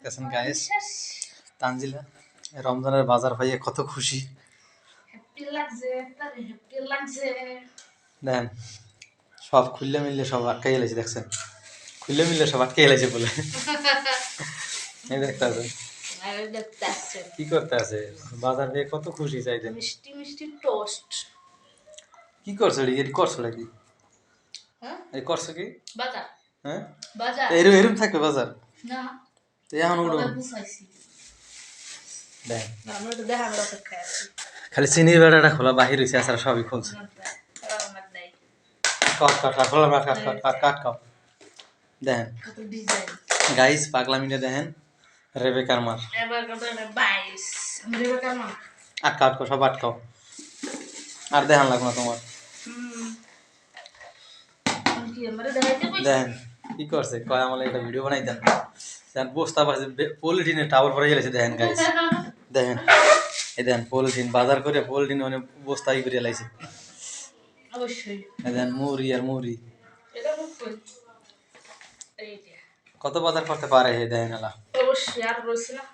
দেখতেছেন গাইস, তানজিলা রমজানের বাজার ভাইয়ে কত খুশি। দেখেন সব খুললে মিললে সব আটকাই গেলেছে, দেখছেন খুললে মিললে সব আটকে গেলেছে বলে এই দেখতে আছে কি করতে আছে বাজার ভাইয়ে কত খুশি চাইতে। মিষ্টি মিষ্টি টোস্ট কি করছো এটি করছো নাকি? এই করছো কি বাজার? হ্যাঁ বাজার এরম এরম থাকবে বাজার না তো এখন উঠো বুঝাইছি দেখ আমরা তো দেখানোর অপেক্ষায় আছি। খালি চিনির বেড়াটা খোলা বাহির হয়েছে, এছাড়া সবই খুলছে। কাট কাট কাট খোলা কাট কাট কাট কাট কাট দেখেন কত ডিজাইন গাইস, পাগলামিনে দেখেন রেবেকার মার এবার কত 22 রেবেকার মা আটকা আটকাও সব আটকাও, আর দেখান লাগবে না তোমার। কি আমরা দেখাইতে কইছি দেখেন কি করছে, কয় আমলে একটা ভিডিও বানাই দেন। দেখেন বস্তা পাশে পলিথিনের টাওয়ার ভরে গেছে। দেখেন গাইস, দেখেন এই দেখেন পলিথিন বাজার করে পলিথিন মানে বস্তা ই করে লাইছে। অবশ্যই এই দেখেন মুড়ি আর মুড়ি এটা খুব কই এই যে কত বাজার করতে পারে হে দেখেন এলা। অবশ্যই আর রইছে না,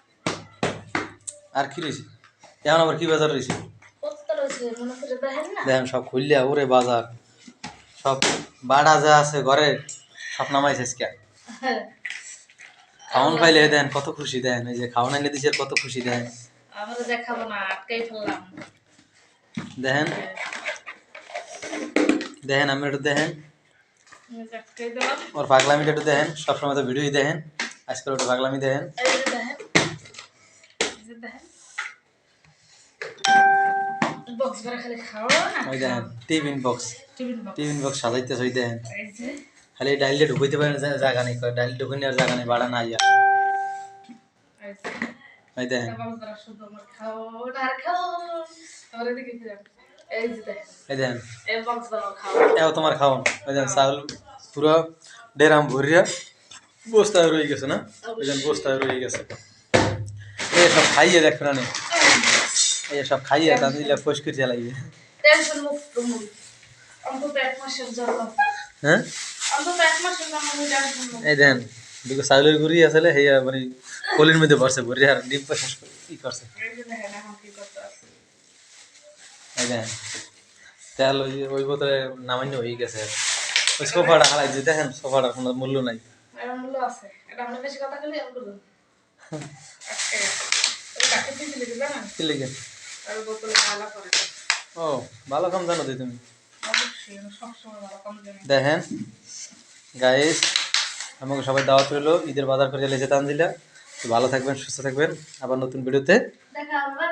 আর কি রয়েছে এখন আবার কি বাজার রয়েছে কত রইছে মনে করে দেখেন না। দেখেন সব খুললিয়া ওরে বাজার সব বাড়া যা আছে ঘরে সব নামাইছে আজকে। খাওয়ান পাইলে দেন কত খুশি, দেন এই যে খাওয়ান এনে দিছে কত খুশি। দেন আমরা দেখাবো না, আটকাই ফেললাম। দেখেন দেখেন আমি একটু দেখেন আটকাই দিলাম। ওর পাগলামিটা একটু দেখেন, সবসময় তো ভিডিওই দেখেন, আজকাল একটু পাগলামি দেখেন। এই যে দেখেন, এই যে দেখেন বক্স ভরা খালি খাওয়া না। ওই দেখেন tiffin box tiffin box tiffin box সাজাইতেছে। ওই দেখেন এই যে খালি ডাইলটা ঢুকাইতে পারেন জায়গা নেই, ডাইল ঢুকানি আর জায়গা নেই, বাড়া না ইয়া। এই যে ওই দেখেন বক্স ভরা শুধু আমার খাও না আর খাও। আমরা দেখি এই যে দেখেন এই দেখেন এই বক্স ভরা খাও। এও তোমার খাওন। ওই দেখেন চাউল পুরো ডেরাম ভরিয়া বস্তা রয়ে গেছে না, ওই দেখেন বস্তা রয়ে গেছে। এই সব খাইয়ে দেখ না, এই সব খাইয়ে তানজিলা ফস করে চালাইবে। টেনশন মুক্ত মুখ অন্তত এক মাসের জন্য, হ্যাঁ অন্তত এক মাসের জন্য আমি টেনশন মুক্ত। এই দেখেন দুটো চাউলের গুড়ি আসলে হেয়া মানে কলির মধ্যে ভরছে ভরি আর ডিম শেষ করে কি করছে। এই যে দেখেন এখন কি করতে আছে। এই দেখেন তেল ওই বোতলে নামান্য হয়ে গেছে। ওই সোফাটা হারাই যে দেখেন, সোফাটার কোনো মূল্য নাই। এর মূল্য আছে, এটা আমরা বেশি কথা বলি এমন করব। এটা কাকে দিতে দিবে না, কি লিখে আর বোতলে ভালো করে। ও ভালো কাম জানো তো তুমি। অবশ্যই আমি সবসময় ভালো কাম জানি। দেখেন গাইস, আমাকে সবাই দাওয়াত রইলো ঈদের বাজার করে চলেছে তানজিলা। তো ভালো থাকবেন, সুস্থ থাকবেন, আবার নতুন ভিডিওতে দেখা হবে।